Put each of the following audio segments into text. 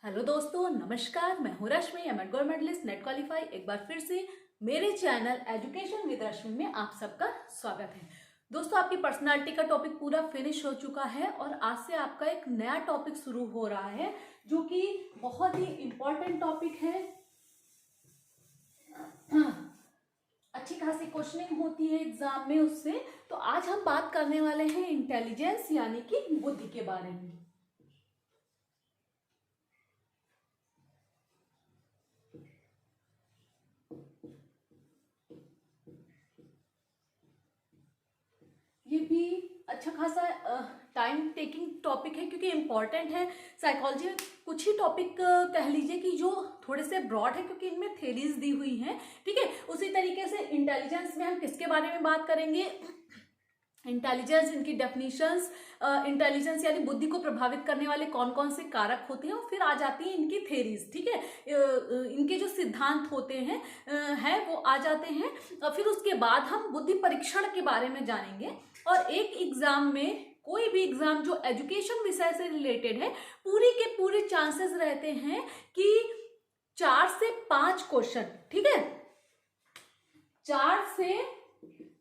Hello दोस्तों, नमस्कार। मैं हूं Rashmi, MEd gold medallist, NET qualify. एक बार फिर से मेरे चैनल एजुकेशन विद रश्मि में आप सबका स्वागत है। दोस्तों, आपकी पर्सनालिटी का टॉपिक पूरा फिनिश हो चुका है और आज से आपका एक नया टॉपिक शुरू हो रहा है जो कि बहुत ही इंपॉर्टेंट टॉपिक है। अच्छी खासी क्वेश्चनिंग होती है एग्जाम में उससे। तो आज हम बात करने वाले हैं इंटेलिजेंस यानी कि बुद्धि के बारे में। ये भी अच्छा खासा टाइम टेकिंग टॉपिक है क्योंकि इम्पॉर्टेंट है। साइकोलॉजी में कुछ ही टॉपिक कह लीजिए कि जो थोड़े से ब्रॉड है क्योंकि इनमें थेरीज दी हुई हैं। ठीक है, उसी तरीके से इंटेलिजेंस में हम किसके बारे में बात करेंगे? इंटेलिजेंस, इनकी डेफिनेशंस, इंटेलिजेंस यानी बुद्धि को प्रभावित करने वाले कौन कौन से कारक होते हैं और फिर आ जाती है इनकी थेरीज। ठीक है, इनके जो सिद्धांत होते हैं वो आ जाते हैं। और फिर उसके बाद हम बुद्धि परीक्षण के बारे में जानेंगे। और एक एग्जाम में, कोई भी एग्जाम जो एजुकेशन विषय से रिलेटेड है, पूरी के पूरे चांसेस रहते हैं कि 4 से 5 क्वेश्चन, ठीक है, 4 से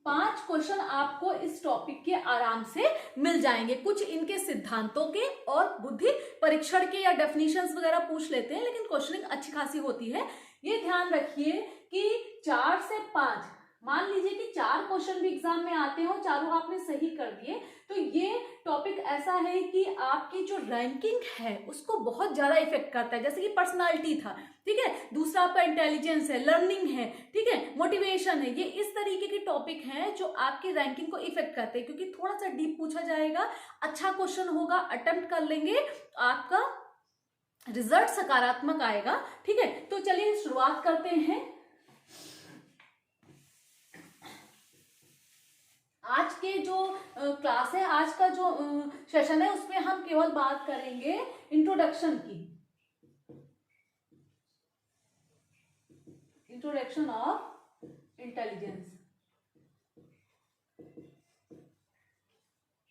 5 क्वेश्चन आपको इस टॉपिक के आराम से मिल जाएंगे। कुछ इनके सिद्धांतों के और बुद्धि परीक्षण के या डेफिनेशंस वगैरह पूछ लेते हैं, लेकिन क्वेश्चनिंग अच्छी खासी होती है। ये ध्यान रखिए कि 4 से 5, मान लीजिए कि 4 क्वेश्चन भी एग्जाम में आते हो, चारों आपने सही कर दिए, तो ये टॉपिक ऐसा है कि आपकी जो रैंकिंग है उसको बहुत ज्यादा इफेक्ट करता है। जैसे कि पर्सनालिटी था, ठीक है, दूसरा आपका इंटेलिजेंस है, लर्निंग है, ठीक है, मोटिवेशन है। ये इस तरीके के टॉपिक हैं जो आपकी रैंकिंग को इफेक्ट करते हैं क्योंकि थोड़ा सा डीप पूछा जाएगा, अच्छा क्वेश्चन होगा, अटेम्प्ट कर लेंगे, आपका रिजल्ट सकारात्मक आएगा। ठीक है, तो चलिए शुरुआत करते हैं। आज के जो क्लास है, आज का जो सेशन है, उसमें हम केवल बात करेंगे इंट्रोडक्शन की, इंट्रोडक्शन ऑफ इंटेलिजेंस।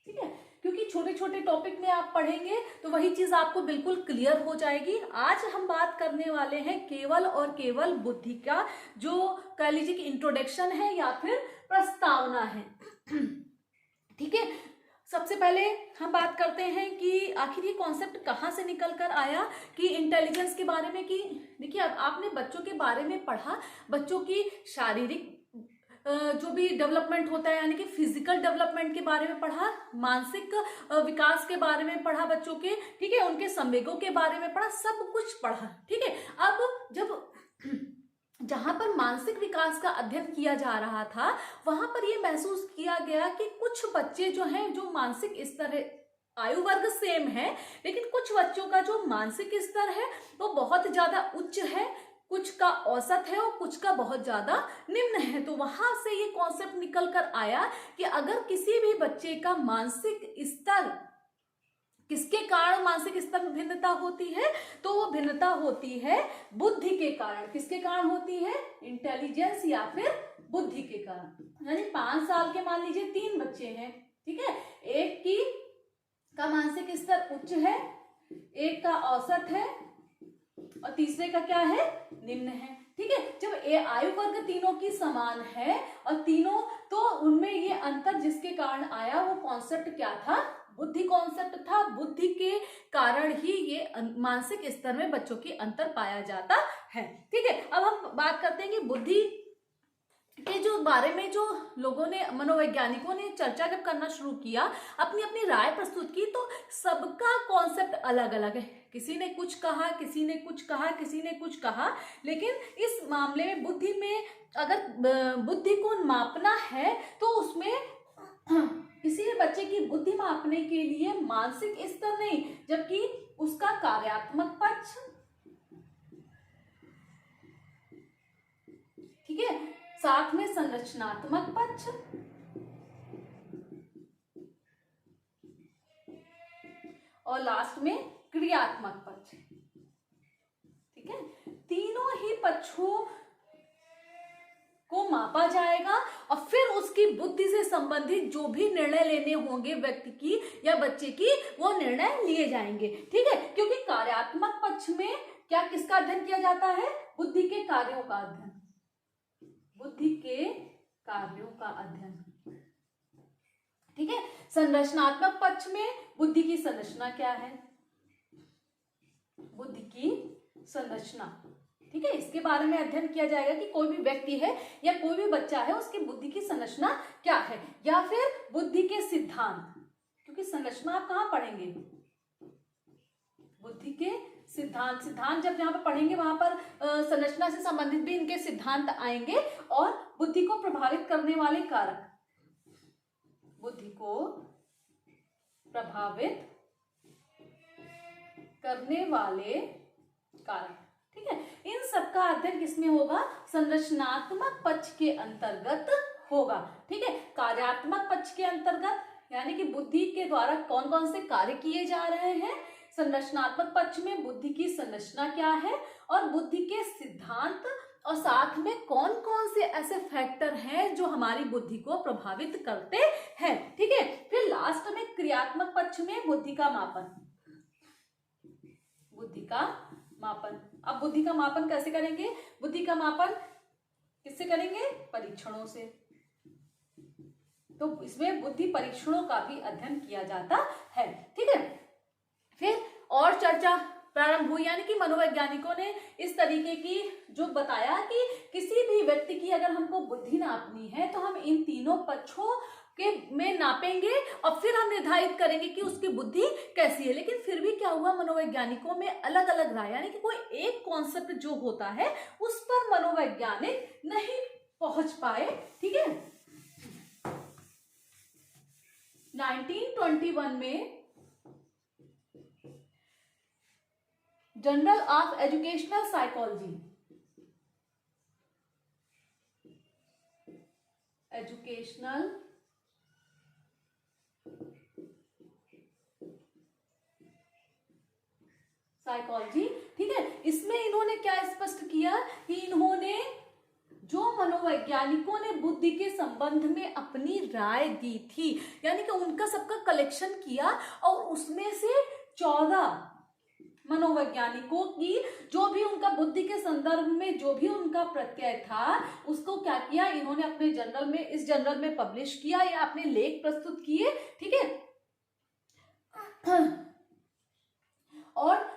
ठीक है, क्योंकि छोटे छोटे टॉपिक में आप पढ़ेंगे तो वही चीज आपको बिल्कुल क्लियर हो जाएगी। आज हम बात करने वाले हैं केवल और केवल बुद्धि का, जो कह लीजिए कि इंट्रोडक्शन है या फिर प्रस्तावना है। ठीक है, सबसे पहले हम बात करते हैं कि आखिर ये कॉन्सेप्ट कहाँ से निकल कर आया कि इंटेलिजेंस के बारे में। कि देखिए, अब आपने बच्चों के बारे में पढ़ा, बच्चों की शारीरिक जो भी डेवलपमेंट होता है यानी कि फिजिकल डेवलपमेंट के बारे में पढ़ा, मानसिक विकास के बारे में पढ़ा बच्चों के, ठीक है, उनके संवेगों के बारे में पढ़ा, सब कुछ पढ़ा। ठीक है, अब जब जहां पर मानसिक विकास का अध्ययन किया जा रहा था, वहां पर यह महसूस किया गया कि कुछ बच्चे जो हैं, जो मानसिक स्तर है, आयु वर्ग सेम है, लेकिन कुछ बच्चों का जो मानसिक स्तर है वो बहुत ज्यादा उच्च है, कुछ का औसत है और कुछ का बहुत ज्यादा निम्न है। तो वहां से ये कॉन्सेप्ट निकल कर आया कि अगर किसी भी बच्चे का मानसिक स्तर, किसके कारण मानसिक स्तर में भिन्नता होती है, तो वो भिन्नता होती है बुद्धि के कारण। किसके कारण होती है? इंटेलिजेंस या फिर बुद्धि के कारण। यानी 5 साल के मान लीजिए 3 बच्चे हैं, ठीक है, एक की का मानसिक स्तर उच्च है, एक का औसत है और तीसरे का क्या है? निम्न है। ठीक है, जब आयु वर्ग तीनों की समान है और तीनों, तो उनमें ये अंतर जिसके कारण आया वो कॉन्सेप्ट क्या था? बुद्धि कॉन्सेप्ट था। बुद्धि के कारण ही ये मानसिक स्तर में बच्चों की अंतर पाया जाता है। ठीक है, अब हम बात करते हैं कि बुद्धि के जो बारे में जो लोगों ने, मनोवैज्ञानिकों ने चर्चा जब करना शुरू किया, अपनी अपनी राय प्रस्तुत की, तो सबका कॉन्सेप्ट अलग अलग है। किसी ने कुछ कहा, किसी ने कुछ कहा, किसी ने कुछ कहा, लेकिन इस मामले में बुद्धि में अगर बुद्धि को मापना है तो उसमें किसी भी बच्चे की बुद्धि मापने के लिए मानसिक स्तर नहीं, जबकि उसका कार्यात्मक पक्ष, ठीक है, साथ में संरचनात्मक पक्ष और लास्ट में क्रियात्मक पक्ष। ठीक है, तीनों ही पक्षों को मापा जाएगा और फिर उसकी बुद्धि से संबंधित जो भी निर्णय लेने होंगे व्यक्ति की या बच्चे की, वो निर्णय लिए जाएंगे। ठीक है, क्योंकि कार्यात्मक पक्ष में क्या किसका अध्ययन किया जाता है? बुद्धि के कार्यों का अध्ययन, बुद्धि के कार्यों का अध्ययन। ठीक है, संरचनात्मक पक्ष में बुद्धि की संरचना क्या है? बुद्धि की संरचना, ठीक है, इसके बारे में अध्ययन किया जाएगा कि कोई भी व्यक्ति है या कोई भी बच्चा है उसकी बुद्धि की संरचना क्या है, या फिर बुद्धि के सिद्धांत, क्योंकि संरचना आप कहाँ पढ़ेंगे? बुद्धि के सिद्धांत। सिद्धांत जब यहाँ पर पढ़ेंगे वहां पर संरचना से संबंधित भी इनके सिद्धांत आएंगे। और बुद्धि को प्रभावित करने वाले कारक, बुद्धि को प्रभावित करने वाले कारक, ठीक है, इन सबका अध्ययन किसमें होगा? संरचनात्मक पक्ष के अंतर्गत होगा। ठीक है, कार्यात्मक पक्ष के अंतर्गत यानी कि बुद्धि के द्वारा कौन कौन से कार्य किए जा रहे हैं, संरचनात्मक पक्ष में बुद्धि की संरचना क्या है और बुद्धि के सिद्धांत, और साथ में कौन कौन से ऐसे फैक्टर हैं जो हमारी बुद्धि को प्रभावित करते हैं। ठीक है, फिर लास्ट में क्रियात्मक पक्ष में बुद्धि का मापन, बुद्धि का मापन। अब बुद्धि का मापन कैसे करेंगे? बुद्धि का मापन किससे करेंगे? परीक्षणों से। तो इसमें बुद्धि परीक्षणों का भी अध्ययन किया जाता है। ठीक है, फिर और चर्चा प्रारंभ हुई, यानी कि मनोवैज्ञानिकों ने इस तरीके की जो बताया कि किसी भी व्यक्ति की अगर हमको बुद्धि नापनी है तो हम इन तीनों पक्षों के में नापेंगे और फिर हम निर्धारित करेंगे कि उसकी बुद्धि कैसी है। लेकिन फिर भी क्या हुआ, मनोवैज्ञानिकों में अलग अलग राय, यानी कि कोई एक कॉन्सेप्ट जो होता है उस पर मनोवैज्ञानिक नहीं पहुंच पाए। ठीक है, 1921 में journal of educational psychology, educational psychology, ठीक है, इसमें इन्होंने क्या स्पष्ट किया कि इन्होंने जो मनोवैज्ञानिकों ने बुद्धि के संबंध में अपनी राय दी थी, यानी कि उनका सबका कलेक्शन किया और उसमें से 14 मनोवैज्ञानिकों की जो भी उनका बुद्धि के संदर्भ में जो भी उनका प्रत्यय था उसको क्या किया, इन्होंने अपने जर्नल में, इस जर्नल में पब्लिश किया या अपने लेख प्रस्तुत किए। ठीक है, और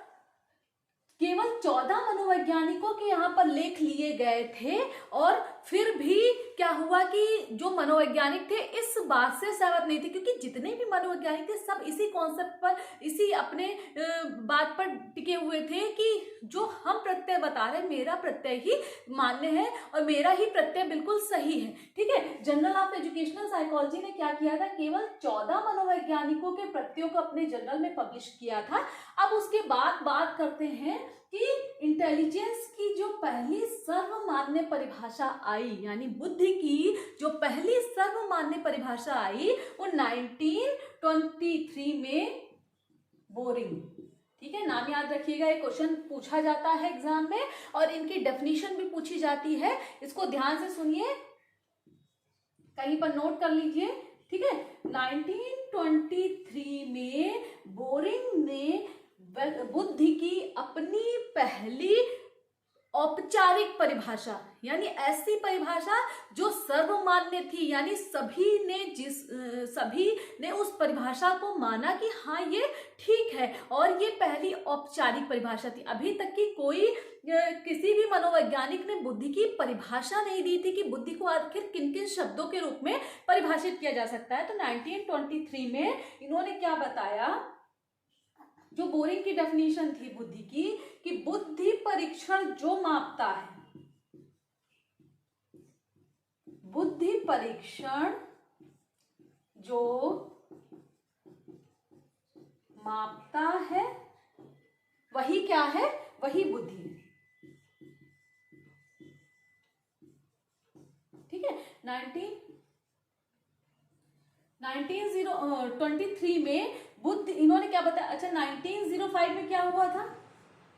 केवल 14 मनोवैज्ञानिकों के यहाँ पर लेख लिए गए थे। और फिर भी क्या हुआ कि जो मनोवैज्ञानिक थे इस बात से सहमत नहीं थे, क्योंकि जितने भी मनोवैज्ञानिक थे सब इसी कॉन्सेप्ट पर, इसी अपने बात पर टिके हुए थे कि जो हम प्रत्यय बता रहे हैं मेरा प्रत्यय ही मान्य है और मेरा ही प्रत्यय बिल्कुल सही है। ठीक है, जर्नल ऑफ एजुकेशनल साइकोलॉजी ने क्या किया था, केवल 14 मनोवैज्ञानिकों के प्रत्ययों को अपने जर्नल में पब्लिश किया था। अब उसके बाद बात करते हैं कि इंटेलिजेंस की जो पहली सर्वमान्य परिभाषा आई, यानी बुद्धि की जो पहली सर्वमान्य परिभाषा आई वो 1923 में बोरिंग। ठीक है, नाम याद रखिएगा, ये क्वेश्चन पूछा जाता है एग्जाम में और इनकी डेफिनेशन भी पूछी जाती है, इसको ध्यान से सुनिए, कहीं पर नोट कर लीजिए। ठीक है, 1923 में बोरिंग ने बुद्धि की अपनी पहली औपचारिक परिभाषा, यानी ऐसी परिभाषा जो सर्वमान्य थी, यानी सभी ने उस परिभाषा को माना कि हाँ ये ठीक है, और ये पहली औपचारिक परिभाषा थी। अभी तक की कोई किसी भी मनोवैज्ञानिक ने बुद्धि की परिभाषा नहीं दी थी कि बुद्धि को आखिर किन किन शब्दों के रूप में परिभाषित किया जा सकता है। तो 1923 में इन्होंने क्या बताया, जो बोरिंग की डेफिनेशन थी बुद्धि की, कि बुद्धि परीक्षण जो मापता है, बुद्धि परीक्षण जो मापता है वही क्या है, वही बुद्धि। ठीक है, 1923 में बुद्धि, इन्होंने क्या बताया, अच्छा 1905 में क्या हुआ था,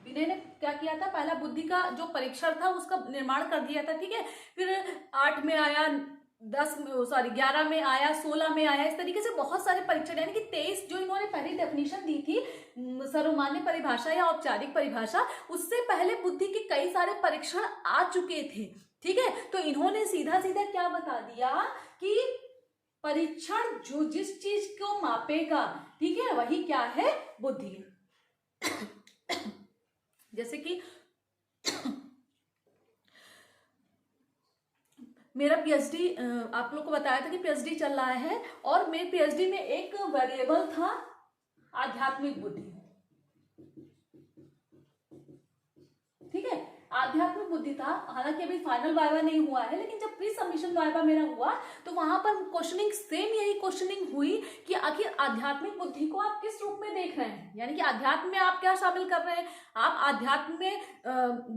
विनय ने क्या किया था, पहला बुद्धि का जो परीक्षण था उसका निर्माण कर दिया था, ठीक है। फिर 8 में आया, 11 में आया, 16 में आया, इस तरीके से बहुत सारे परीक्षण, यानी कि 23 जो इन्होंने पहली डेफिनेशन दी थी सर्वमान्य परिभाषा या औपचारिक परिभाषा, उससे पहले बुद्धि के कई सारे परीक्षण आ चुके थे, ठीक है। तो इन्होंने सीधा सीधा क्या बता दिया कि परीक्षण जो जिस चीज को मापेगा, ठीक है, वही क्या है, बुद्धि। जैसे कि मेरा पीएचडी, आप लोग को बताया था कि पीएचडी चल रहा है, और मेरे पीएचडी में एक वेरिएबल था आध्यात्मिक बुद्धि, ठीक है। आध्यात्मिक बुद्धि था, हालांकि अभी फाइनल वाइवा नहीं हुआ है, लेकिन जब प्री सबमिशन वाइवा मेरा हुआ तो वहां पर क्वेश्चनिंग सेम यही क्वेश्चनिंग हुई कि आखिर आध्यात्मिक बुद्धि को आप किस रूप में देख रहे हैं, यानी कि आध्यात्म में आप क्या शामिल कर रहे हैं, आप आध्यात्म में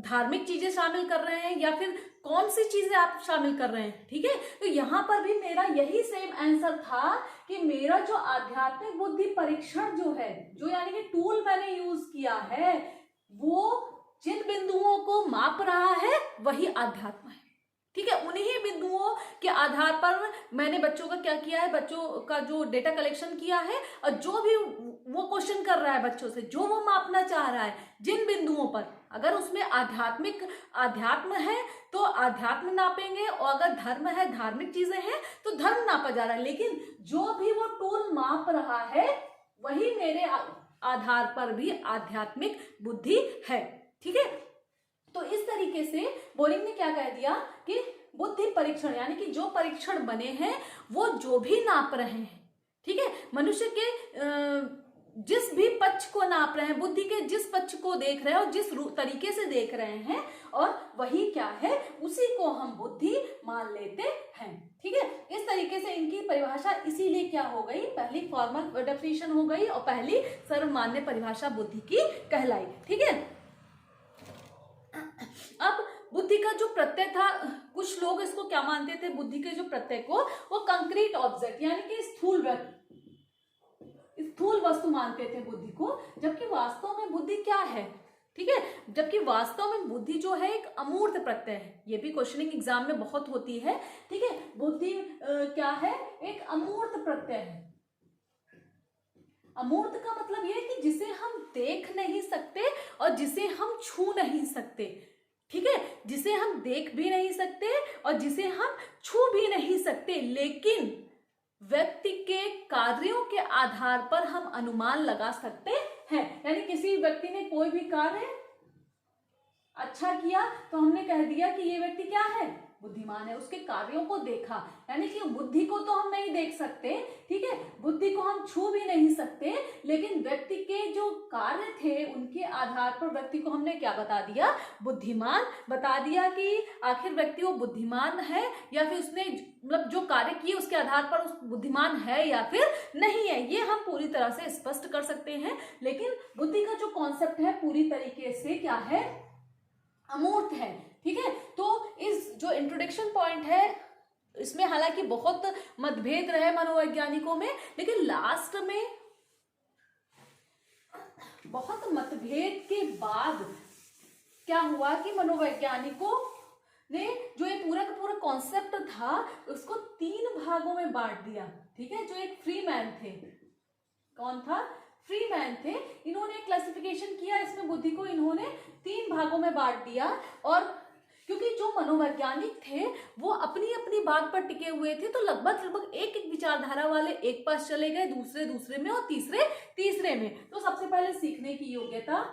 धार्मिक चीजें शामिल कर रहे हैं या फिर कौन सी चीजें आप शामिल कर रहे हैं, ठीक है। तो यहाँ पर भी मेरा यही सेम आंसर था कि मेरा जो आध्यात्मिक बुद्धि परीक्षण जो है, जो यानी कि टूल मैंने यूज किया है, वो जिन बिंदुओं को माप रहा है वही आध्यात्म है, ठीक है। उन्हीं बिंदुओं के आधार पर मैंने बच्चों का क्या किया है, बच्चों का जो डेटा कलेक्शन किया है, और जो भी वो क्वेश्चन कर रहा है बच्चों से, जो वो मापना चाह रहा है, जिन बिंदुओं पर अगर उसमें अध्यात्म है तो अध्यात्म नापेंगे, और अगर धर्म है, धार्मिक चीजें हैं तो धर्म नापा जा रहा है, लेकिन जो भी वो टूल माप रहा है वही मेरे आधार पर भी आध्यात्मिक बुद्धि है, ठीक है। तो इस तरीके से बोरिंग ने क्या कह दिया कि बुद्धि परीक्षण, यानी कि जो परीक्षण बने हैं वो जो भी नाप रहे हैं, ठीक है, मनुष्य के जिस भी पक्ष को नाप रहे हैं, बुद्धि के जिस पक्ष को देख रहे हैं और जिस तरीके से देख रहे हैं, और वही क्या है, उसी को हम बुद्धि मान लेते हैं, ठीक है। इस तरीके से इनकी परिभाषा इसीलिए क्या हो गई, पहली फॉर्मल डेफिनेशन हो गई और पहली सर्वमान्य परिभाषा बुद्धि की कहलाई, ठीक है। अब बुद्धि का जो प्रत्यय था, कुछ लोग इसको क्या मानते थे, बुद्धि के जो प्रत्यय को वो कंक्रीट ऑब्जेक्ट यानी कि स्थूल वस्तु मानते थे बुद्धि को, जबकि वास्तव में बुद्धि क्या है, ठीक है। जबकि वास्तव में बुद्धि जो है एक अमूर्त प्रत्यय है, ये भी क्वेश्चनिंग एग्जाम में बहुत होती है, ठीक है। बुद्धि क्या है, एक अमूर्त प्रत्यय है। अमूर्त का मतलब ये है कि जिसे हम देख नहीं सकते और जिसे हम छू नहीं सकते, ठीक है, जिसे हम देख भी नहीं सकते और जिसे हम छू भी नहीं सकते, लेकिन व्यक्ति के कार्यों के आधार पर हम अनुमान लगा सकते हैं। यानी किसी व्यक्ति ने कोई भी कार्य अच्छा किया तो हमने कह दिया कि ये व्यक्ति क्या है, बुद्धिमान है, उसके कार्यों को देखा, यानी कि बुद्धि को तो हम नहीं देख सकते, ठीक है, बुद्धि को हम छू भी नहीं सकते, लेकिन व्यक्ति के जो कार्य थे उनके आधार पर व्यक्ति को हमने क्या बता दिया, बुद्धिमान बता दिया कि आखिर व्यक्ति वो बुद्धिमान है या फिर उसने मतलब जो कार्य किए उसके आधार पर उस बुद्धिमान है या फिर नहीं है, ये हम पूरी तरह से स्पष्ट कर सकते हैं। लेकिन बुद्धि का जो कॉन्सेप्ट है पूरी तरीके से क्या है, अमूर्त है, ठीक है। तो इस जो इंट्रोडक्शन पॉइंट है इसमें हालांकि बहुत मतभेद रहे मनोवैज्ञानिकों में, लेकिन लास्ट में बहुत मतभेद के बाद क्या हुआ कि मनोवैज्ञानिकों ने जो ये पूरा का पूरा कॉन्सेप्ट था उसको 3 भागों में बांट दिया, ठीक है। जो एक फ्रीमैन थे, कौन था, फ्रीमैन थे, इन्होंने क्लासिफिकेशन किया, इसमें बुद्धि को इन्होंने 3 भागों में बांट दिया। और क्योंकि जो मनोवैज्ञानिक थे वो अपनी अपनी बात पर टिके हुए थे, तो लगभग एक एक विचारधारा वाले एक पास चले गए, दूसरे में और तीसरे में। तो सबसे पहले सीखने की योग्यता,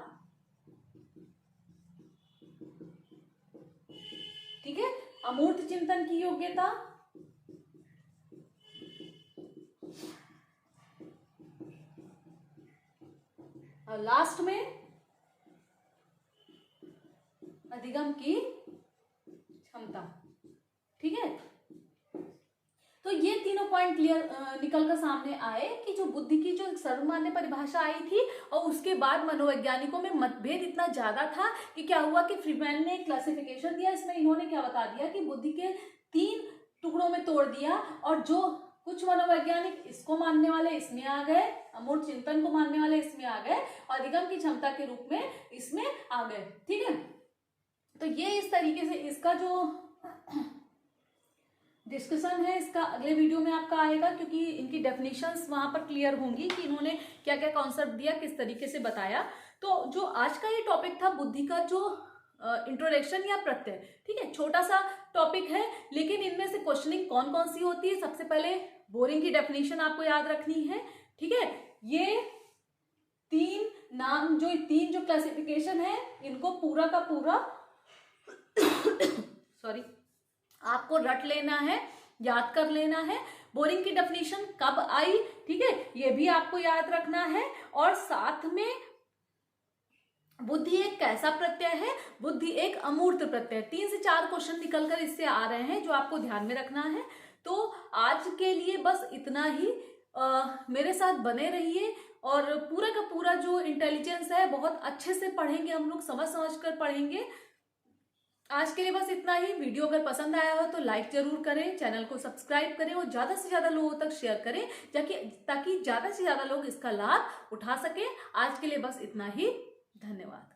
ठीक है, अमूर्त चिंतन की योग्यता, और लास्ट में अधिगम की क्षमता, ठीक है। तो ये तीनों पॉइंट क्लियर निकल कर सामने आए कि जो बुद्धि की जो सर्वमान्य परिभाषा आई थी और उसके बाद मनोवैज्ञानिकों में मतभेद इतना ज्यादा था कि क्या हुआ कि फ्रीमैन ने क्लासिफिकेशन दिया, इसमें इन्होंने क्या बता दिया कि बुद्धि के 3 टुकड़ों में तोड़ दिया, और जो कुछ मनोवैज्ञानिक इसको मानने वाले इसमें आ गए, अमूर्त चिंतन को मानने वाले इसमें आ गए, और अधिगम की क्षमता के रूप में इसमें आ गए। ठीक है, तो ये इस तरीके से इसका जो डिस्कशन है इसका अगले वीडियो में आपका आएगा, क्योंकि इनकी डेफिनेशंस वहां पर क्लियर होंगी कि इन्होंने क्या क्या कॉन्सेप्ट दिया, किस तरीके से बताया। तो जो आज का ये टॉपिक था बुद्धि का जो इंट्रोडक्शन या प्रत्यय, ठीक है, छोटा सा टॉपिक है, लेकिन इनमें से क्वेश्चनिंग कौन कौन सी होती है। सबसे पहले बोरिंग की डेफिनेशन आपको याद रखनी है। ठीक है, ये तीन नाम जो तीन जो क्लासिफिकेशन है इनको पूरा का पूरा सॉरी आपको रट लेना है, याद कर लेना है। बोरिंग की डेफिनेशन कब आई, ठीक है, ये भी आपको याद रखना है। और साथ में बुद्धि एक कैसा प्रत्यय है, बुद्धि एक अमूर्त प्रत्यय। 3 से 4 क्वेश्चन निकलकर इससे आ रहे हैं जो आपको ध्यान में रखना है। तो आज के लिए बस इतना ही। मेरे साथ बने रहिए और पूरा का पूरा जो इंटेलिजेंस है बहुत अच्छे से पढ़ेंगे हम लोग, समझ समझ कर पढ़ेंगे। आज के लिए बस इतना ही। वीडियो अगर पसंद आया हो तो लाइक जरूर करें, चैनल को सब्सक्राइब करें और ज्यादा से ज्यादा लोगों तक शेयर करें ताकि ज्यादा से ज्यादा लोग इसका लाभ उठा सकें। आज के लिए बस इतना ही। धन्यवाद।